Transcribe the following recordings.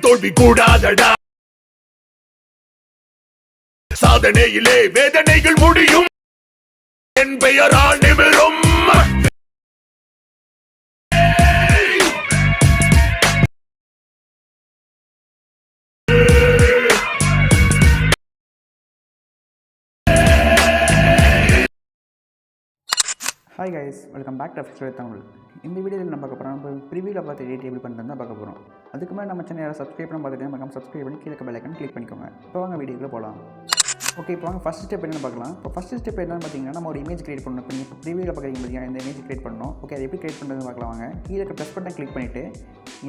தோல்வி கூடாதடா சாதனையிலே வேதனைகள் முடியும் என் பெயரால் நிமிரும் Hi guys, welcome back to Fxstudiotamil. இந்த வீடியோவில் நம்ம பார்க்க போகிறோம் ப்ரிவியூவில் பார்த்து எடிட் எப்படி பண்ணுறதுன்னு பார்க்க போகிறோம். அதுக்கு மேலே நம்ம சேனலை சப்ஸ்கிரைப் பண்ண பார்த்துட்டு நம்ம சப்ஸ்கிரைப் பண்ணி கீழே பெல் ஐக்கான் கிளிக் பண்ணிக்கோங்க. இப்போ வாங்க வீடியோக்குள்ள போகலாம். ஓகே, இப்போ வாங்க ஃபஸ்ட் ஸ்டெப் என்னென்னு பார்க்கலாம். இப்போ ஃபஸ்ட் ஸ்டெப் என்னென்னு பார்த்தீங்கன்னா நம்ம ஒரு இமேஜ் கிரியேட் பண்ணணும். இப்போ நீங்கள் ப்ரிவியூவில் பார்க்குறீங்க பார்த்தீங்கன்னா இந்த இமேஜ் கிரியேட் பண்ணணும். ஓகே, அது எப்படி கிரியேட் பண்ணுறதுன்னு பார்க்கலாம். வாங்க கீழே ப்ரெஸ் பட்டன் கிளிக் பண்ணிவிட்டு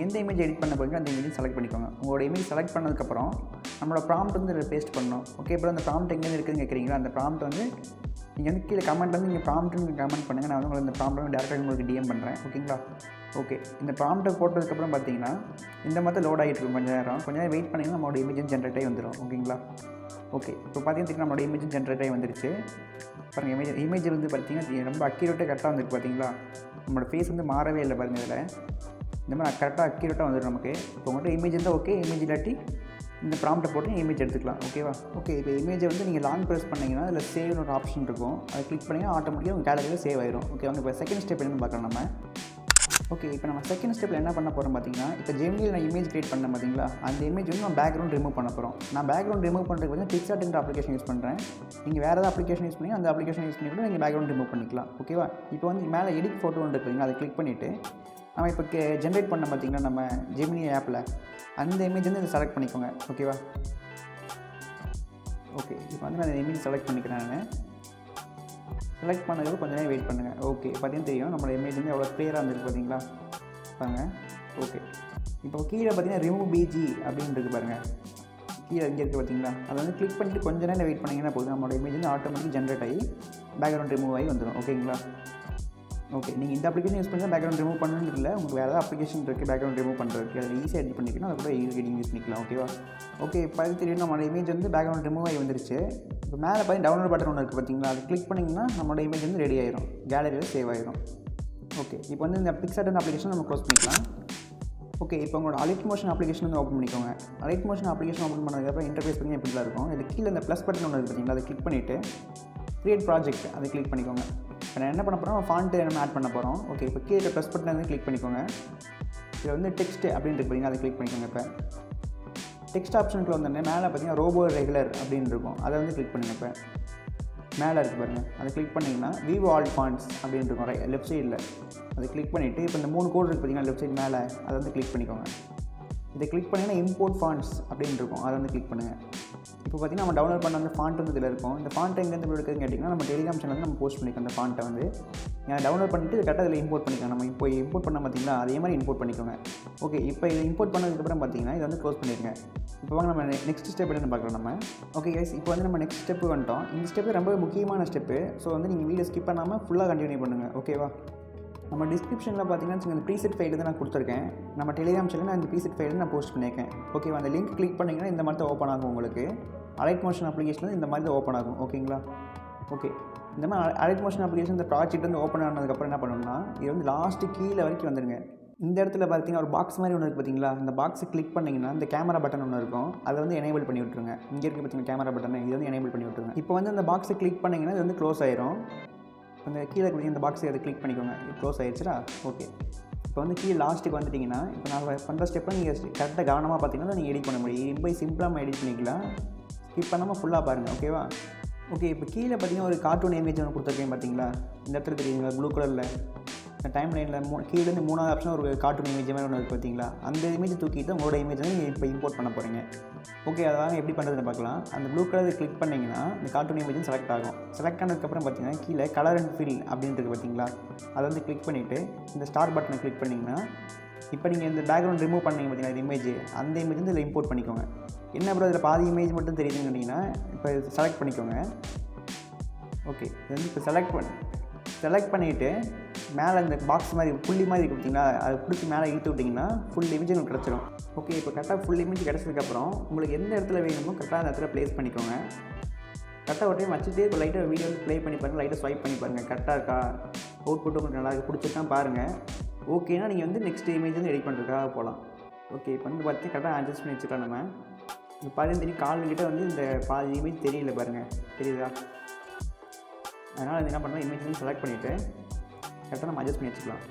எந்த இமேஜ் எடிட் பண்ண போகிறீங்க அந்த இமேஜ் செலக்ட் பண்ணிக்கோங்க. உங்களோட இமேஜ் செலக்ட் பண்ணதுக்கப்புறம் நம்மளோட ப்ராம்ப்ட் வந்து இதில் பேஸ்ட் பண்ணணும். ஓகே, இப்போ அந்த ப்ராம்ப்ட் எங்கேருந்து இருக்குதுன்னு கேட்குறீங்களா, அந்த ப்ராம்ப்ட் வந்து நீங்கள் வந்து கீழே கமெண்ட் வந்து நீங்கள் ப்ராம்ப்ட்னு கமெண்ட் பண்ணுங்கள். நான் வந்து உங்களுக்கு இந்த ப்ராம்ப்ட் வந்து டேரெக்டாக உங்களுக்கு டிஎம் பண்ணுறேன். ஓகேங்களா? ஓகே, இந்த ப்ராம்ப்ட்டை போட்டதுக்கப்புறம் பார்த்தீங்கன்னா இந்த மாதிரி லோட் ஆகிட்டு இருக்கும். கொஞ்சம் நேரம் வெயிட் பண்ணிங்கன்னா நம்மளோட இமேஜும் ஜென்ரேட் ஆகி வந்துடும். ஓகேங்களா? ஓகே, இப்போ பார்த்தீங்கன்னா நம்மளோட இமேஜும் ஜென்ரேட் ஆகி வந்துருச்சு. பாருங்கள், இமேஜ் வந்து பார்த்தீங்கன்னா ரொம்ப அக்யூரேட்டாக கரெக்டாக வந்துருக்கு. பார்த்தீங்களா, நம்மளோட ஃபேஸ் வந்து மாறவே இல்லை. பாருங்கள், இதில் இந்த மாதிரி கரெக்டாக அக்யூரேட்டாக வந்துடும் நமக்கு. இப்போ உங்கள்கிட்ட இமேஜ் இருந்தால் ஓகே, இமேஜ் இல்லாட்டி இந்த ப்ராம்ப்ட்டை போட்டு இமேஜ் எடுத்துக்கலாம். ஓகேவா? ஓகே, இப்போ இமேஜை வந்து நீங்கள் லாங் ப்ரெஸ் பண்ணிங்கன்னா அதில் சேவ்னு ஒரு ஆப்ஷன் இருக்கும். அதை கிளிக் பண்ணிங்கன்னா ஆட்டோமேட்டிக்காக உங்கள் கேலரியில் சேவ் ஆயிடும். ஓகே, வாங்க இப்போ செகண்ட் ஸ்டெப் என்னென்னு பார்க்கலாம் நம்ம. ஓகே, இப்போ நம்ம செகண்ட் ஸ்டெப்பில் என்ன பண்ண போகிறோம் பார்த்தீங்கன்னா, இப்போ ஜெமினியில் நான் இமேஜ் கிரியேட் பண்ணேன் பார்த்தீங்களா, அந்த இமேஜ் வந்து நான் பேக்ரவுண்ட் ரிமூவ் பண்ண போகிறோம். நான் பேக்ரவுண்ட் ரிமூவ் பண்ணுறதுக்கு வந்து Fxstudiotamil அப்ளிகேஷன் யூஸ் பண்ணுறேன். நீங்கள் வேறு ஏதாவது அப்ளிகேஷன் யூஸ் பண்ணி அந்த அப்ளிகேஷன் யூஸ் பண்ணி கூட நீங்கள் பேக்ரவுண்ட் ரிமூவ் பண்ணிக்கலாம். ஓகேவா? இப்போ வந்து மேலே எடிட் ஃபோட்டோ ஒன்று இருக்குங்க, அதை கிளிக் பண்ணிவிட்டு நம்ம இப்போ ஜென்ரேட் பண்ண பார்த்தீங்கன்னா நம்ம ஜெமினி ஆப்பில் அந்த இமேஜ் வந்து இதை செலக்ட் பண்ணிக்கோங்க. ஓகேவா? ஓகே, இப்போ வந்து நான் அந்த இமேஜ் செலக்ட் பண்ணிக்கிறேன். நான் செலக்ட் பண்ணதுக்கு கொஞ்சம் நேரம் வெயிட் பண்ணுங்கள். ஓகே, பார்த்தீங்கன்னா தெரியும் நம்மளோட இமேஜ் வந்து எவ்வளோ க்ளியராக இருந்துருக்கு. பார்த்தீங்களா? பாருங்கள். ஓகே, இப்போ கீழே பார்த்தீங்கன்னா ரிமூவ் பிஜி அப்படின்னு இருக்குது. பாருங்கள், கீழே இங்கே இருக்குது. பார்த்தீங்களா? அதை வந்து கிளிக் பண்ணிவிட்டு கொஞ்சம் நேரம் வெயிட் பண்ணிங்கன்னா போதும், நம்மளோட இமேஜ் வந்து ஆட்டோமேட்டிக் ஜென்ரேட் ஆகி பேக்ரவுண்ட் ரிமூவ் ஆகி வந்துடும். ஓகேங்களா? ஓகே, நீங்கள் இந்த அப்ளிகேஷன் யூஸ் பண்ணி பேக்ரவுண்ட் ரிமூவ் பண்ணணுன்னு இல்லை, உங்களுக்கு வேறு ஏதாவது அப்ளிகேஷன் இருக்குது பேக்ரவுண்ட் ரிமூவ் பண்ணுறதுக்கு, அதில் ஈஸியாக எடிட் பண்ணிக்கணும். அது கூட எடிட்டிங் யூஸ் பண்ணிக்கலாம். ஓகேவா? ஓகே, இப்போ அது தெரியும் நம்மளோட இமேஜ் வந்து பேக்ரவுண்ட் ரிமூவ் ஆகி வந்துருச்சு. இப்போ மேலே பார்த்து டவுன்லோட் பட்டன் ஒன்று இருக்குது. பார்த்தீங்களா? அது கிளிக் பண்ணிங்கன்னா நம்மளோட இமேஜ் வந்து ரெடி ஆயிரும், கேலரியில் சேவ் ஆயிரும். ஓகே, இப்போ வந்து இந்த Fxstudiotamil அப்ளிகேஷன் நம்ம க்ளோஸ் பண்ணிக்கலாம். ஓகே, இப்போ உங்களோட Alight Motion அப்ளிகேஷன் வந்து ஓப்பன் பண்ணிக்கோங்க. Alight Motion அப்ளிகேஷன் ஓப்பன் பண்ணதுக்கப்புறம் இன்டர்ஃபேஸ் பண்ணி எப்படி தான் இருக்கும். இதில் கீழே இந்த ப்ளஸ் பட்டன் ஒன்று இருக்குது. பார்த்தீங்களா? அதை கிளிக் பண்ணிவிட்டு க்ரியேட் ப்ராஜெக்ட் அதை கிளிக் பண்ணிக்கோங்க. இப்போ நான் என்ன பண்ண போகிறோம், ஃபாண்ட்டு நம்ம ஆட் பண்ண போகிறோம். ஓகே, இப்போ கீழே ப்ளஸ் பட்டன் வந்து கிளிக் பண்ணிக்கோங்க. இதில் வந்து டெக்ஸ்ட் அப்படின்ட்டு பார்த்தீங்கன்னா அதை கிளிக் பண்ணிக்கோங்க. இப்போ டெக்ஸ்ட் ஆப்ஷனுக்குள்ள வந்தோடனே மேலே பார்த்தீங்கன்னா ரோபோ ரெகுலர் அப்படின்னு இருக்கும். அதை வந்து கிளிக் பண்ணுங்கள். இப்போ மேலே இருக்குது பாருங்கள், அதை கிளிக் பண்ணிங்கன்னா விவோ ஆல் ஃபாண்ட்ஸ் அப்படின்னு இருக்கும் லெஃப்ட் சைடில். அதை கிளிக் பண்ணிவிட்டு இப்போ இந்த 3 கோடு இருக்குது பார்த்தீங்கன்னா லெஃப்ட் சைடு மேலே, அதை வந்து கிளிக் பண்ணிக்கோங்க. இதை கிளிக் பண்ணிங்கன்னா இம்போர்ட் ஃபாண்ட்ஸ் அப்படின்னு இருக்கும், அதை வந்து கிளிக் பண்ணுங்கள். இப்போ பார்த்தீங்கன்னா நம்ம டவுன்லோட் பண்ண அந்த ஃபாண்ட் வந்து இதில் இருக்கும். இந்த ஃபாண்ட் எங்கேருந்து எடுக்குதுன்னு கேட்டிங்கன்னா நம்ம டெலிகிராம் சேனல் வந்து நம்ம போஸ்ட் பண்ணிக்கோம். அந்த ஃபாண்ட்டை வந்து நீங்கள் டவுன்லோட் பண்ணிவிட்டு கரெக்டாக இதில் இம்போர்ட் பண்ணிக்கலாம். நம்ம இப்போ இம்போர்ட் பண்ண பார்த்தீங்களா, அதே மாதிரி இம்போர்ட் பண்ணிக்கோங்க. ஓகே, இப்போ இதை இம்போர்ட் பண்ணதுக்கப்புறம் பார்த்தீங்கன்னா இதை வந்து க்ளோஸ் பண்ணிடுங்க. இப்போ வாங்க நம்ம நெக்ஸ்ட் ஸ்டெப் என்னென்னு பார்க்கலாம் நம்ம. ஓகே கைஸ், இப்போ வந்து நம்ம நெக்ஸ்ட் ஸ்டெப்பு வந்துட்டோம். இந்த ஸ்டெப்பு ரொம்ப முக்கியமான ஸ்டெப்பு. ஸோ வந்து நீங்கள் வீடியோ ஸ்கிப் பண்ணாமல் ஃபுல்லாக கண்டினியூ பண்ணுங்கள். ஓகேவா? நம்ம டிஸ்கிரிப்ஷனில் பார்த்தீங்கன்னா இந்த ப்ரீசெட் ஃபைல் தான் நான் கொடுத்துருக்கேன். நம்ம டெலிகிராம் சேனலில் நான் இந்த ப்ரீசெட் ஃபைல் நான் போஸ்ட் பண்ணியிருக்கேன். ஓகேவா? அந்த லிங்க் கிளிக் பண்ணிங்கன்னா இந்த மாதிரி தான் ஓப்பன் ஆகும். உங்களுக்கு Alight Motion அப்ளிகேஷன் இந்த மாதிரி தான் ஓப்பன் ஆகும். ஓகேங்களா? ஓகே, இந்த மாதிரி Alight Motion அப்ளிகேஷன் இந்த ப்ராஜெக்ட் வந்து ஓப்பன் ஆனதுக்கப்புறம் என்ன பண்ணணும்னா இது வந்து லாஸ்ட்டு கீழே வரைக்கும் வந்துடுங்க. இந்த இடத்துல பார்த்தீங்கன்னா ஒரு பாக்ஸ் மாதிரி ஒன்று இருக்குது. பார்த்தீங்களா? இந்த பாக்ஸை கிளிக் பண்ணிங்கன்னா இந்த கேமரா பட்டன் ஒன்று இருக்கும், அதை வந்து எனேபிள் பண்ணி விட்டுருங்க. இங்கே இருக்குது பார்த்தீங்கன்னா கேமரா பட்டன், இது வந்து எனேபிள் பண்ணி விட்டுருங்க. இப்போ வந்து அந்த பாக்ஸை கிளிக் பண்ணிங்கன்னா இது வந்து க்ளோஸ் ஆயிரும். அந்த கீழே இந்த பாக்ஸை அதை கிளிக் பண்ணிக்கோங்க. க்ளோஸ் ஆயிடுச்சுடா. ஓகே, இப்போ வந்து கீழே லாஸ்ட்டுக்கு வந்துட்டிங்கன்னா இப்போ நான் பண்ணுற ஸ்டெப்பை நீங்கள் கரெக்டாக கவனமாக பார்த்தீங்கன்னா நீங்கள் எடிட் பண்ண முடியும். ரொம்ப சிம்பிளாக நம்ம எடிட் பண்ணிக்கலாம். ஸ்கிப் பண்ணாமல் ஃபுல்லாக பாருங்கள். ஓகேவா? ஓகே, இப்போ கீழே பார்த்தீங்கன்னா ஒரு கார்ட்டூன் இமேஜ் ஒன்று கொடுத்துருக்கேன். பார்த்தீங்களா? இந்த இடத்துல தெரியுங்களா ப்ளூ கலரில் இந்த டைம் லைனில் கீழேருந்து 3வது ஆப்ஷன் ஒரு கார்ட்டூன் இமேஜ் மாதிரி ஒன்று இருக்குது. பார்த்தீங்களா? அந்த இமேஜ் தூக்கிட்டு உங்களோட இமேஜ் வந்து நீங்கள் இப்போ இம்போர்ட் பண்ண போகிறீங்க. ஓகே, அதாவது எப்படி பண்ணுறதுன்னு பார்க்கலாம். அந்த ப்ளூ கலர் கிளிக் பண்ணிங்கன்னா இந்த கார்ட்டூன் இமேஜும் செலக்ட் ஆகும். செலக்ட் ஆனதுக்கப்புறம் பார்த்தீங்கன்னா கீழே கலர் அண்ட் ஃபில் அப்படின்றது பார்த்தீங்களா, அதை வந்து கிளிக் பண்ணிவிட்டு இந்த ஸ்டார் பட்டனை கிளிக் பண்ணிங்கன்னா இப்போ நீங்கள் இந்த பேக்ரவுண்ட் ரிமூவ் பண்ணீங்க பார்த்தீங்கன்னா இந்த இமேஜ், அந்த இமேஜ் வந்து இதில் இம்போர்ட் பண்ணிக்கோங்க. என்ன ப்ரோ இதில் பாதி இமேஜ் மட்டும் தெரியுதுன்னு சொன்னீங்கன்னா இப்போ செலக்ட் பண்ணிக்கோங்க. ஓகே, இது வந்து இப்போ செலக்ட் பண்ணிவிட்டு மேலே இந்த பாக்ஸ் மாதிரி புள்ளி மாதிரி இருக்குது பார்த்தீங்களா, அதை பிடிச்சி மேலே இழுத்து விட்டிங்கன்னா ஃபுல் இமேஜ் உங்களுக்கு கிடச்சிரும். ஓகே, இப்போ கரெக்டாக ஃபுல் இமேஜ் கிடச்சதுக்கப்புறம் உங்களுக்கு எந்த இடத்துல வேணுமோ கரெக்டாக அந்த இடத்துல ப்ளேஸ் பண்ணிக்கோங்க. கரெக்டாக ஒரு டைம் வச்சுட்டு இப்போ லைட்டாக வீடியோ ப்ளே பண்ணி பாருங்கள், லைட்டாக ஸ்வைப் பண்ணி பாருங்கள் கரெக்டாக இருக்கா, அவுட்புட் உங்களுக்கு நல்லா பிடிச்சிருக்கா பாருங்கள். ஓகேனா நீங்கள் வந்து நெக்ஸ்ட் இமேஜ் வந்து எடிட் பண்ணுறதுக்காக போகலாம். ஓகே, இப்போ வந்து பார்த்து கரெக்டாக அட்ஜஸ்ட் பண்ணி வச்சுக்கலாம் நம்ம. இப்போ பாருங்க தெரியும், கால்கிட்ட வந்து இந்த பாதி இமேஜ் தெரியல பாருங்கள், தெரியுதா? அதனால் அது என்ன பண்ணலாம், இமேஜ் வந்து செலக்ட் பண்ணிவிட்டு கரெக்டாக நம்ம அட்ஜஸ்ட் பண்ணி வச்சுக்கலாம்.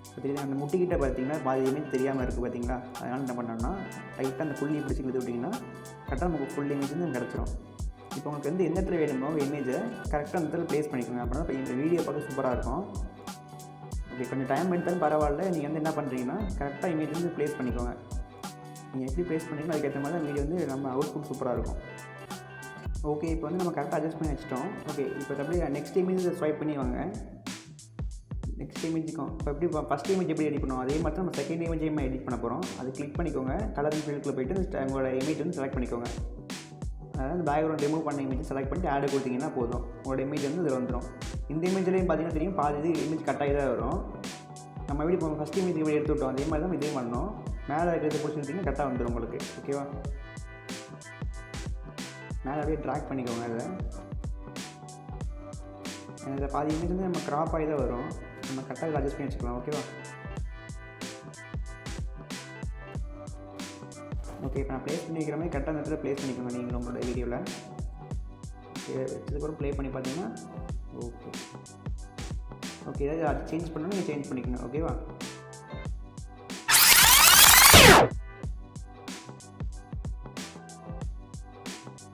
இப்போ தெரியுது, அந்த முட்டிக்கிட்ட பார்த்தீங்கன்னா பாதி இமேஜ் தெரியாமல் இருக்குது பார்த்தீங்களா? அதனால் என்ன பண்ணோம்னா லைட்டாக அந்த புள்ளி பிடிச்சி இழுத்து விட்டிங்கன்னா கரெக்டாக நமக்கு ஃபுல் இமேஜ் வந்து கிடச்சிரும். இப்போ உங்களுக்கு வந்து எந்த இடத்துல வேணுமோ இமேஜை கரெக்டாக அந்த இடத்துல ப்ளேஸ் பண்ணிக்கோங்க. அப்படின்னா இப்போ இந்த வீடியோ பார்க்க சூப்பராக இருக்கும். ஓகே, கொஞ்சம் டைம் எடுத்தாலும் பரவாயில்ல. நீங்கள் வந்து என்ன பண்ணுறீங்கன்னா கரெக்டாக இமேஜ் வந்து ப்ளேஸ் பண்ணிக்கோங்க. நீங்கள் எப்படி ப்ளேஸ் பண்ணிங்கன்னா அதுக்கேற்ற மாதிரி தான் வீடியோ வந்து நம்ம அவுட்புட் சூப்பராக இருக்கும். ஓகே, இப்போ வந்து நம்ம கரெக்டாக அட்ஜஸ்ட் பண்ணி வச்சிட்டோம். ஓகே, இப்போ அப்படியே நெக்ஸ்ட் இமேஜ் ஸ்வைப் பண்ணி வாங்க. நெக்ஸ்ட் இமேஜுக்கும் இப்போ எப்படி ஃபஸ்ட் இமேஜ் எப்படி எடிட் பண்ணுவோம் அதே மாதிரி தான் நம்ம செகண்ட் இமேஜையும் எடிட் பண்ண போகிறோம். அது கிளிக் பண்ணிக்கோங்க. கலரிங் ஃபீல்டுக்குள்ள போய்ட்டு உங்களோட இமேஜ் வந்து செலக்ட் பண்ணிக்கோங்க. அதாவது பேக்ரவுண்ட் ரிமூவ் பண்ண இமேஜ் செலக்ட் பண்ணிட்டு ஆட் கொடுத்தீங்கன்னா போதும், உங்களோட இமேஜ் வந்து இதில் வந்துடும். இந்த இமேஜ்லேயும் பார்த்தீங்கன்னா தெரியும், பாதி இமேஜ் கட்டாகி தான் வரும். நம்ம எப்படி இப்போ ஃபஸ்ட் இமேஜ் எப்படி எடுத்து விட்டோம் அதே மாதிரி தான் இதையும் பண்ணோம். மேலே இருக்கிறத பிடிச்சிருந்தீங்கன்னா கரெக்டாக வந்துடும் உங்களுக்கு. ஓகேவா? மேலே அப்படியே ட்ராக் பண்ணிக்கோங்க. இதில் பாதி இமேஜ் வந்து நம்ம க்ராப் ஆகி தான் வரும். நம்ம கரெக்டாக அட்ஜஸ்ட் பண்ணி வச்சுக்கலாம். ஓகேவா? ஓகே, இப்போ நான் ப்ளேஸ் பண்ணி வைக்கிற மாதிரி கரெக்டாக அந்த இடத்துல ப்ளேஸ் பண்ணிக்கோங்க நீங்கள் உங்களோட வீடியோவில். ஓகே, வச்சதுக்கப்புறம் ப்ளே பண்ணி பார்த்தீங்கன்னா ஓகே ஓகே ஏதாவது அது சேஞ்ச் பண்ணணும், நீங்கள் சேஞ்ச் பண்ணிக்கணும். ஓகேவா?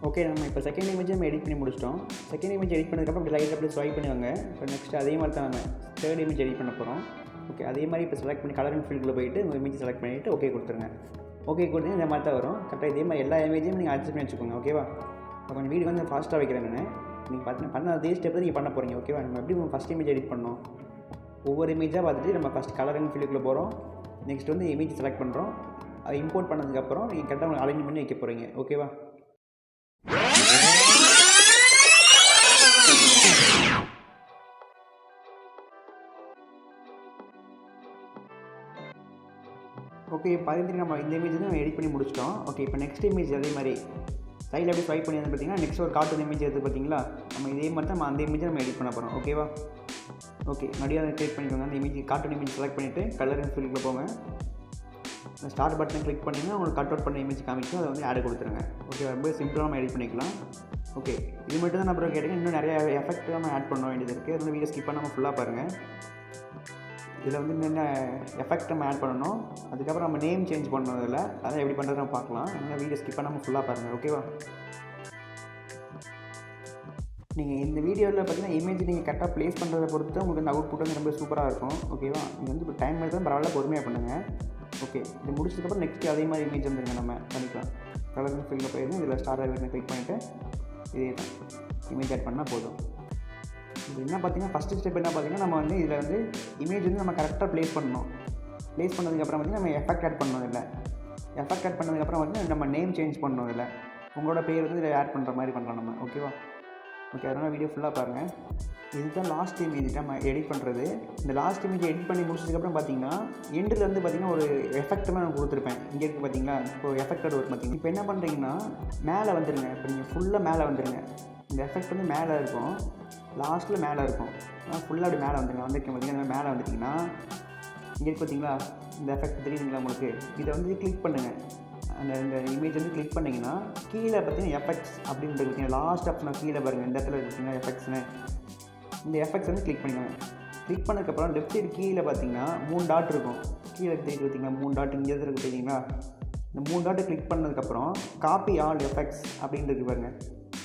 ஓகே, நம்ம இப்போ செகண்ட் இமேஜ் நம்ம எடிட் பண்ணி முடிச்சிட்டோம். செகண்ட் இமேஜ் எடிட் பண்ணதுக்கப்புறம் அப்படி லைட் அப்படியே ஸ்வைப் பண்ணுவாங்க. இப்போ நெக்ஸ்ட் அதே மாதிரி தான் நம்ம தேர்ட் இமேஜ் எடிட் பண்ண போகிறோம். ஓகே, அதே மாதிரி இப்போ செலக்ட் பண்ணி கலரிங் ஃபீல்டில் போய்ட்டு உங்கள் இமேஜ் செலக்ட் பண்ணிவிட்டு ஓகே கொடுத்துருங்க. ஓகே கொடுத்தீங்கன்னா இந்த மாதிரி தான் வரும். கரெக்டாக இதே மாதிரி எல்லா இமேஜையும் நீங்கள் அட்ஜஸ்ட் பண்ணி வச்சுக்கோங்க. ஓகேவா? இப்போ கொஞ்சம் வீடியோ வந்து ஃபாஸ்ட்டாக வைக்கிறேன் நான். நீங்கள் பார்த்தீங்கன்னா பண்ண அதே ஸ்டெப் நீங்கள் பண்ண போகிறீங்க. ஓகேவா? நம்ம எப்படி ஃபஸ்ட் இமேஜ் எடிட் பண்ணோம், ஒவ்வொரு இமேஜாக பார்த்துட்டு நம்ம ஃபஸ்ட் கலரிங் ஃபீல்டுக்குள்ளே போகிறோம். நெக்ஸ்ட் வந்து இமேஜ் செலக்ட் பண்ணுறோம். அதை இம்போர்ட் பண்ணதுக்கப்புறம் நீங்கள் கரெக்டாக அலைன் பண்ணி வைக்க போகிறீங்க. ஓகேவா? ஓகே, பதினஞ்சு நம்ம இந்த இமேஜ் வந்து எடிட் பண்ணி முடிச்சிட்டோம். ஓகே, இப்போ நெக்ஸ்ட் இமேஜ் அதே மாதிரி சைடில் அப்படியே ஸ்வைப் பண்ணி வந்து பார்த்தீங்கன்னா நெக்ஸ்ட் ஒரு கார்ட்டூன் இமேஜ் எடுத்து பார்த்தீங்களா, நம்ம இதே மாதிரி தான் நம்ம அந்த இமேஜை நம்ம எடிட் பண்ண போகிறோம். ஓகேவா? ஓகே, மறுபடியும் அதை கிளிக் பண்ணிக்கோங்க. அந்த இமேஜ் கார்ட்டூன் இமேஜ் செலக்ட் பண்ணிவிட்டு கலரிங் ஃபீல்டில் போங்க. அந்த ஸ்டார்ட் பட்டனை கிளிக் பண்ணிங்கன்னா உங்களுக்கு கட் அவுட் பண்ண இமேஜ் காமிக்கும். அதை வந்து ஆட் கொடுத்துருங்க. ஓகே, ரொம்ப சிம்பிளாக நம்ம எடிட் பண்ணிக்கலாம். ஓகே, இது மட்டும் தான் அப்புறம் கேட்டீங்க. இன்னும் நிறைய எஃபெக்ட் நம்ம ஆட் பண்ண வேண்டியது இருக்குது. அதனால் வீடியோ ஸ்கிப் பண்ணாமல் ஃபுல்லாக பாருங்கள். இதில் வந்து என்னென்ன எஃபெக்ட் நம்ம ஆட் பண்ணணும், அதுக்கப்புறம் நம்ம நேம் சேஞ்ச் பண்ணணும். இதில் அதான் எப்படி பண்ணுறது நம்ம பார்க்கலாம். அதனால் வீடியோ ஸ்கிப் பண்ணாமல் ஃபுல்லாக பாருங்கள். ஓகேவா? நீங்கள் இந்த வீடியோவில் பார்த்தீங்கன்னா இமேஜ் நீங்கள் கரெக்டாக ப்ளேஸ் பண்ணுறதை பொறுத்து உங்களுக்கு அந்த அவுட்புட் வந்து ரொம்ப சூப்பராக இருக்கும். ஓகேவா? நீங்கள் வந்து இப்போ டைம் எடுத்தால் பரவாயில்ல, பொறுமையாக பண்ணுங்கள். ஓகே, இது முடிச்சதுக்கப்புறம் நெக்ஸ்ட்டு அதே மாதிரி இமேஜ் வந்துருங்க, நம்ம பண்ணிக்கலாம். கலரிங் ஃபீல்டில் போயிருந்து இதில் ஸ்டார் ஆகிட்டு கிளிக் பண்ணிவிட்டு இதே தான் இமேஜ் ஆட் பண்ணால் போதும். இது என்ன பார்த்தீங்கன்னா ஃபஸ்ட்டு ஸ்டெப் என்ன பார்த்தீங்கன்னா நம்ம வந்து இதில் வந்து இமேஜ் வந்து நம்ம கரெக்டாக ப்ளேஸ் பண்ணணும். ப்ளேஸ் பண்ணதுக்கப்புறம் வந்து நம்ம எஃபெக்ட் ஆட் பண்ணணும். இல்லை எஃபெக்ட் ஆட் பண்ணதுக்கப்புறம் வந்து நம்ம நேம் சேஞ்ச் பண்ணணும். இல்லை உங்களோட பேர் வந்து இதில் ஆட் பண்ணுற மாதிரி பண்ணலாம் நம்ம. ஓகேவா? ஓகே, அதனால் வீடியோ ஃபுல்லாக பாருங்கள். இதுதான் லாஸ்ட் இமேஜ் நம்ம எடிட் பண்ணுறது. இந்த லாஸ்ட் இமேஜ் எடிட் பண்ணி முடிச்சதுக்கப்புறம் பார்த்தீங்கன்னா எண்டில் வந்து பார்த்திங்கன்னா ஒரு எஃபெக்ட்டுமே நான் கொடுத்துருப்பேன். இங்கே இருக்குது பார்த்தீங்களா, இப்போ எஃபெக்டட் ஒர்க் பார்த்தீங்கன்னா இப்போ என்ன பண்ணுறீங்கன்னா மேலே வந்துடுங்க. இப்போ நீங்கள் ஃபுல்லாக மேலே வந்துடுங்க. இந்த எஃபெக்ட் வந்து மேலே இருக்கும், லாஸ்ட்டில் மேலே இருக்கும். ஃபுல்லாக அப்படி மேலே வந்துடுங்க. வந்திருக்கேன் பார்த்தீங்கன்னா மேலே வந்துட்டிங்கன்னா இங்கே இருக்குது பார்த்தீங்களா, இந்த எஃபெக்ட் தெரியுதுங்களா உங்களுக்கு? இதை வந்து கிளிக் பண்ணுங்கள். இந்த இமேஜ் வந்து கிளிக் பண்ணிங்கன்னா கீழே பார்த்தீங்கன்னா எஃபெக்ட்ஸ் அப்படின்றது பார்த்தீங்கன்னா லாஸ்ட் ஆப்ஷனாக கீழே பாருங்கள். இந்த இடத்துல பார்த்தீங்கன்னா எஃபெக்ட்ஸ்னு இந்த எஃபெக்ட்ஸ் வந்து கிளிக் பண்ணிக்கோங்க. கிளிக் பண்ணதுக்கப்புறம் லெஃப்ட் சைடு கீழே பார்த்தீங்கன்னா 3 டாட் இருக்கும். கீழே தெரியுது பார்த்தீங்கன்னா 3 டாட் இங்கே இருக்குது பார்த்தீங்களா. இந்த 3 டாட்டை கிளிக் பண்ணதுக்கப்புறம் காப்பி ஆல் எஃபெக்ட்ஸ் அப்படின்றது பாருங்கள்.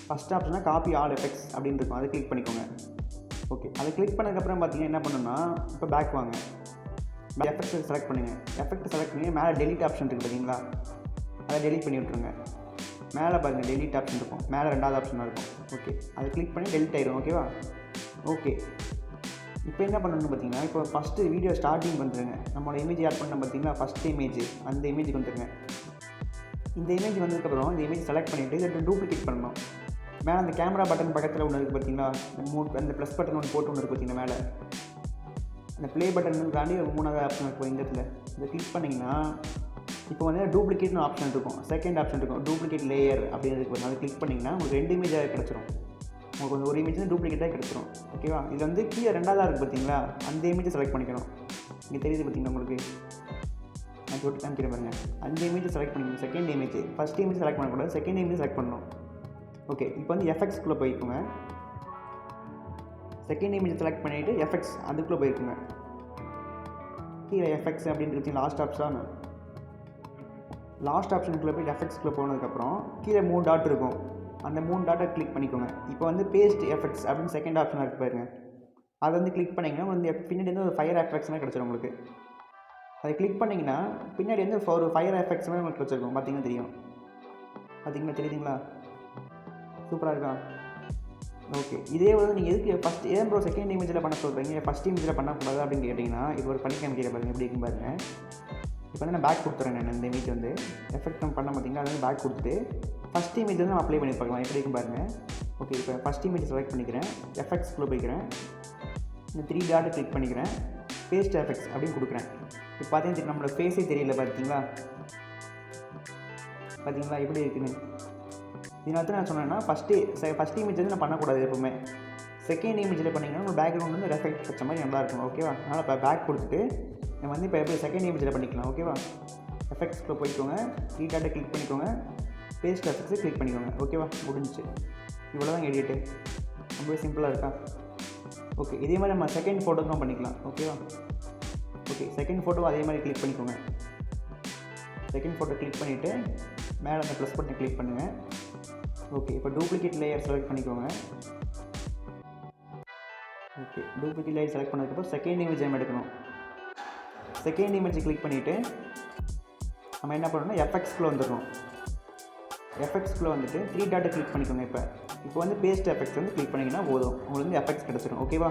ஃபஸ்ட் ஆப்ஷனாக காப்பி ஆல் எஃபெக்ட்ஸ் அப்படின்னு இருக்கும். அதை கிளிக் பண்ணிக்கோங்க. ஓகே, அதை கிளிக் பண்ணதுக்கப்புறம் பார்த்தீங்கன்னா என்ன பண்ணணும்னா இப்போ பேக் வாங்க. எஃபெக்ட் செலக்ட் பண்ணுங்கள். எஃபெக்ட் செலக்ட் பண்ணி மேலே டெலிட் ஆப்ஷன் இருக்குது பார்த்தீங்களா, அதை டெலிட் பண்ணி விட்ருங்க. மேலே பாருங்கள் டெலிட் ஆப்ஷன் இருக்கும், மேலே 2வது ஆப்ஷனாக இருக்கும். ஓகே, அதை கிளிக் பண்ணி டெலிட் ஆயிடும். ஓகேவா? ஓகே, இப்போ என்ன பண்ணணும்னு பார்த்தீங்கன்னா இப்போ ஃபஸ்ட்டு வீடியோ ஸ்டார்டிங் வந்துடுங்க. நம்மளோட இமேஜ் ஆட் பண்ண பார்த்தீங்கன்னா ஃபஸ்ட்டு இமேஜ் அந்த இமேஜுக்கு வந்துடுங்க. இந்த இமேஜ் வந்ததுக்கப்புறம் இந்த இமேஜ் செலக்ட் பண்ணிவிட்டு இதை டூப்ளிகேட் பண்ணணும். மேலே அந்த கேமரா பட்டன் பக்கத்தில் ஒன்று இருக்குது பார்த்தீங்களா, அந்த ப்ளஸ் பட்டன் ஒன்று போட்டு ஒன்று இருக்குது பார்த்தீங்கன்னா மேலே அந்த ப்ளே பட்டன் தாண்டி 3வது ஆப்ஷன் இருக்கும். இந்த இடத்துல இதை கிளிக் பண்ணிங்கன்னா இப்போ வந்து டூப்ளிகேட்னு ஆப்ஷன் இருக்கும், செகண்ட் ஆப்ஷன் இருக்கும், டூப்ளிகேட் லேயர் அப்படின்னு இருக்குது. அதை கிளிக் பண்ணிங்கன்னா உங்களுக்கு 2 இமேஜாக கிடச்சிரும். உங்களுக்கு வந்து ஒரு இமேஜ் வந்து டூப்ளிகேட்டாக கிடச்சிரும். ஓகேவா? இது வந்து கீழே 2வது இருக்குது பார்த்தீங்களா, அந்த இமேஜை செலக்ட் பண்ணிக்கணும். இங்கே தெரியுது பார்த்தீங்கன்னா உங்களுக்கு நான் போட்டு காமிக்கிறேன் பாருங்கள். அந்த இமேஜை செலக்ட் பண்ணிக்கணும். Second image, first image select பண்ணக்கூடாது, செகண்ட் இமேஜ் செலக்ட் பண்ணணும். ஓகே, இப்போ வந்து எஃப்எக்ஸ்குள்ளே போய்க்குங்க. செகண்ட் இமேஜ் செலக்ட் பண்ணிவிட்டு எஃப்எக்ஸ் அதுக்குள்ளே போயிருக்குங்க. கீழே எஃப்எக்ஸ் அப்படின்றது லாஸ்ட் ஆப்ஷனுக்குள்ளே போய் எஃப்எக்ஸ்குள்ளே போனதுக்கப்புறம் கீழே 3 டாட் இருக்கும். அந்த 3 டாட்டை கிளிக் பண்ணிக்கோங்க. இப்போ வந்து பேஸ்ட் எஃபெக்ட்ஸ் அப்படின்னு செகண்ட் ஆப்ஷனாக இருக்குது பாருங்க. அதை வந்து கிளிக் பண்ணிங்கன்னா வந்து பின்னாடி வந்து ஒரு ஃபயர் எஃபெக்ட்ஸ் மாதிரி கிடச்சிடும் உங்களுக்கு. அதை கிளிக் பண்ணிங்கன்னா பின்னாடி வந்து ஒரு ஃபயர் எஃபெக்ட்ஸ் மாதிரி உங்களுக்கு கிடச்சிருக்கும். பார்த்தீங்கன்னா தெரியும். பார்த்தீங்களா, தெரியுதுங்களா? சூப்பராக இருக்கா? ஓகே, இதே வந்து நீங்கள் எதுக்கு ஃபஸ்ட் ஏன் ப்ரோ செகண்ட் இமேஜில் பண்ண சொல்கிறீங்க, ஃபஸ்ட் இமேஜில் பண்ணக்கூடாது அப்படின்னு கேட்டிங்கன்னா, இது ஒரு பண்ணி காமிக்கிற பாருங்கள் எப்படி இருக்குன்னு பாருங்கள். இப்போ வந்து நான் பேக் கொடுத்துறேன். நான் இந்த இமேஜ் வந்து எஃபெக்ட் நம்ம பண்ண பார்த்தீங்கன்னா அது வந்து பேக் கொடுத்துட்டு ஃபஸ்ட் இமேஜ் வந்து நம்ம அப்ளை பண்ணி பார்க்கலாம் எப்படி இருக்கும் பாருங்கள். ஓகே, இப்போ ஃபஸ்ட் இமேஜ் செலக்ட் பண்ணிக்கிறேன். எஃபெக்ட்ஸ்குள்ளே போய்க்கிறேன். இந்த 3 டாட்டை கிளிக் பண்ணிக்கிறேன். பேஸ்ட் எஃபெக்ட்ஸ் அப்படின்னு கொடுக்குறேன். இப்போ பார்த்தீங்கன்னா நம்மளோட ஃபேஸே தெரியல. பார்த்தீங்களா எப்படி இருக்குன்னு. இதனால நான் சொன்னேன்னா ஃபஸ்ட் இமேஜ் வந்து நான் பண்ணக்கூடாது எப்பவுமே. செகண்ட் இமேஜில் பண்ணிங்கன்னா நம்ம பேக்ரவுண்ட் வந்து எஃபெக்ட் வச்ச மாதிரி நல்லாயிருக்கும். ஓகேவா? அதனால் இப்போ பேக் கொடுத்துட்டு நம்ம வந்து இப்போ எப்படி செகண்ட் இமேஜில் பண்ணிக்கலாம். ஓகேவா? எஃபெக்ட்ஸ்க்குள்ளே போய்க்கோங்க. 3 டாட்டை கிளிக் பண்ணிக்கோங்க. பேஸ்ட் எஃபெக்ட்ஸை கிளிக் பண்ணிக்கோங்க. ஓகேவா? முடிஞ்சிச்சு. இவ்வளோ தான் எடிட்டு. ரொம்பவே சிம்பிளாக இருக்கா? ஓகே, இதே மாதிரி நம்ம செகண்ட் ஃபோட்டோக்கும் பண்ணிக்கலாம். ஓகேவா? ஓகே, செகண்ட் ஃபோட்டோ அதே மாதிரி கிளிக் பண்ணிக்கோங்க. செகண்ட் ஃபோட்டோ கிளிக் பண்ணிவிட்டு மேலே அந்த ப்ளஸ் பட்டனை கிளிக் பண்ணுங்கள். ஓகே, இப்போ டூப்ளிகேட் லேயர் செலக்ட் பண்ணிக்கோங்க. ஓகே, டூப்ளிகேட் லேயர் செலக்ட் பண்ணதுக்கப்புறம் செகண்ட் இமேஜ் நம்ம எடுக்கணும். செகண்ட் இமேஜை கிளிக் பண்ணிவிட்டு நம்ம என்ன பண்ணணும்னா எஃபெக்ட்ஸ்குள்ளே வந்துடணும். எஃபெக்ட்ஸ்குள்ளே வந்துட்டு 3 டாட்டை கிளிக் பண்ணிக்கோங்க. இப்போ வந்து பேஸ்ட் எஃபெக்ட்ஸ் வந்து கிளிக் பண்ணிங்கன்னா போதும், உங்களுக்கு வந்து எஃபெக்ட்ஸ் கிடச்சிடும். ஓகேவா?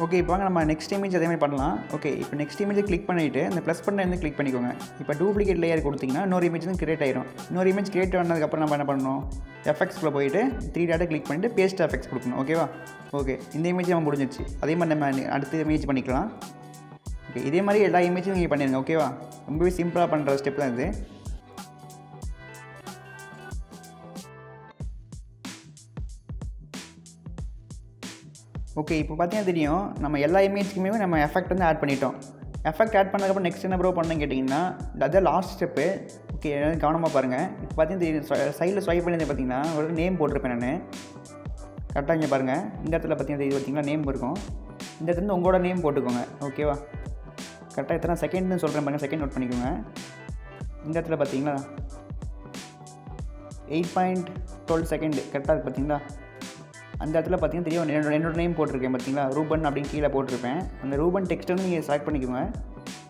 ஓகே, இப்போ வாங்க நம்ம நெக்ஸ்ட் இமேஜ் அதே மாதிரி பண்ணலாம். ஓகே, இப்போ நெக்ஸ்ட் இமேஜை கிளிக் பண்ணிவிட்டு அந்த ப்ளஸ் பட்டனை வந்து கிளிக் பண்ணிக்கோங்க. இப்போ டூப்ளிகேட் லேயர் கொடுத்தீங்கன்னா இன்னொரு இமேஜ் வந்து கிரியேட் ஆயிடும். இன்னொரு இமேஜ் கிரியேட் ஆனதுக்கப்புறம் நம்ம என்ன பண்ணணும், எஃபெக்ட்ஸ்குள்ளே போயிட்டு 3 டாட்டை கிளிக் பண்ணிவிட்டு பேஸ்ட் எஃபெக்ட்ஸ் கொடுக்கணும். ஓகேவா? ஓகே, இந்த இமேஜ் நம்ம முடிஞ்சிச்சு. அதே மாதிரி நம்ம அடுத்த இமேஜ் பண்ணிக்கலாம். ஓகே, இதே மாதிரி எல்லா இமேஜும் நீங்கள் பண்ணிடுங்க. ஓகேவா? ரொம்பவே சிம்பிளாக பண்ணுற ஸ்டெப் தான் இது. ஓகே, இப்போ பார்த்தீங்கன்னா தெரியும் நம்ம எல்லா இமேஜ்க்குமே நம்ம எஃபெக்ட் வந்து ஆட் பண்ணிட்டோம். எஃபெக்ட் ஆட் பண்ணதுக்கப்புறம் நெக்ஸ்ட் என்ன ப்ரோ பண்ணணும்னு கேட்டிங்கன்னா அதான் லாஸ்ட் ஸ்டெப்பு. ஓகே, கவனமாக பாருங்கள். இப்போ பார்த்தீங்கன்னா சைடில் ஸ்வைப் பண்ணி பார்த்தீங்கன்னா ஒரு நேம் போட்டிருப்பேன் நான். கரெக்டாக இங்கே பாருங்கள். இந்த இடத்துல பார்த்தீங்கன்னா இது பார்த்தீங்கன்னா நேம் இருக்கும். இந்த இடத்துல உங்களோட நேம் போட்டுக்கோங்க. ஓகேவா? கரெக்டாக எத்தனை செகண்ட்னு சொல்கிறேன் பாருங்கள். செகண்ட் நோட் பண்ணிக்கோங்க. இந்த இடத்துல பார்த்தீங்களா 8.12 செகண்ட் கரெக்டாக இருக்குது. பார்த்தீங்களா? அந்த இடத்துல பார்த்தீங்கன்னா தெரியும் என்னோட நேம் போட்டிருக்கேன். பார்த்தீங்களா? ரூபன் அப்படின்னு கீழே போட்டிருப்பேன். அந்த ரூபன் டெக்ஸ்ட் வந்து நீங்கள் செலக்ட் பண்ணிக்கோங்க.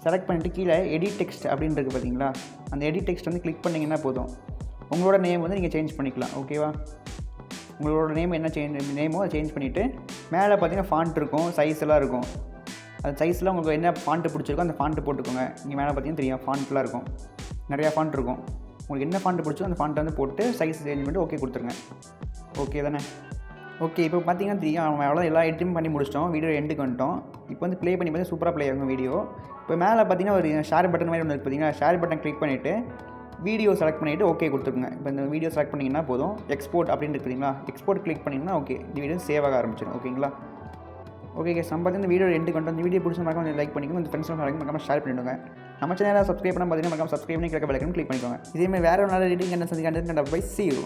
செலக்ட் பண்ணிவிட்டு கீழே எடிட் டெக்ஸ்ட் அப்படின்னு இருக்குது. பார்த்தீங்களா? அந்த எடிட் டெக்ஸ்ட் வந்து கிளிக் பண்ணிங்கன்னா போதும், உங்களோட நேம் வந்து நீங்கள் சேஞ்ச் பண்ணிக்கலாம். ஓகேவா? உங்களோட நேம் என்ன நேமோ அதை சேஞ்ச் பண்ணிவிட்டு மேலே பார்த்தீங்கன்னா ஃபாண்ட் இருக்கும், சைஸ் எல்லாம் இருக்கும். அந்த சைஸில் உங்களுக்கு என்ன ஃபாண்ட்டு பிடிச்சிருக்கோ அந்த ஃபாண்ட்டு போட்டுக்கோங்க. இங்கே மேலே பார்த்தீங்கன்னா தெரியும் ஃபாண்ட்லாம் இருக்கும், நிறையா ஃபாண்ட் இருக்கும். உங்களுக்கு என்ன ஃபாண்ட்டு பிடிச்சோ அந்த ஃபாண்ட்டை வந்து போட்டு சைஸ் சேஞ்ச் பண்ணிட்டு ஓகே கொடுத்துருங்க. ஓகே தானே? ஓகே, இப்போ பார்த்தீங்கன்னா தெரியும் அவன் எவ்வளோ எல்லா எடிட்டும் பண்ணி முடிச்சிட்டோம். வீடியோ எண்டுக்கு வந்துட்டோம். இப்போ வந்து ப்ளே பண்ணி பார்த்தீங்கன்னா சூப்பராக ப்ளே ஆகும் வீடியோ. இப்போ மேலே பார்த்தீங்கன்னா ஒரு ஷேர் பட்டன் மாதிரி ஒன்று இருக்குது. பார்த்தீங்கன்னா ஷேர் பட்டன் கிளிக் பண்ணிவிட்டு வீடியோ செலக்ட் பண்ணிவிட்டு ஓகே கொடுத்துருங்க. இப்போ இந்த வீடியோ செலக்ட் பண்ணிங்கன்னா போதும். எக்ஸ்போர்ட் அப்படின்னு இருக்குதுங்களா, எக்ஸ்போர்ட் கிளிக் பண்ணிங்கன்னா ஓகே இந்த வீடியோ சேவ் ஆக ஆரம்பிச்சிடும். ஓகேங்களா? ஓகே கேஸ், நம்ம பார்த்தீங்கன்னா வீடியோ எண்டு கொண்டு இந்த வீடியோ பிடிச்ச மறக்காம லைக் பண்ணிக்கோங்க. உங்கள் ஃப்ரெண்ட்ஸ் மறக்காம ஷேர் பண்ணிவிடுங்க. நம்ம சேனலை சப்ஸ்கிரைப் பண்ண பார்த்தீங்கன்னா மறக்காம சப்ஸ்கிரைப் பண்ணி கிளிக் பண்ணிக்கோங்க. இதேமாதிரி வேறு ஒரு நல்ல ரீடிங் என்ன சந்திக்க பை see you.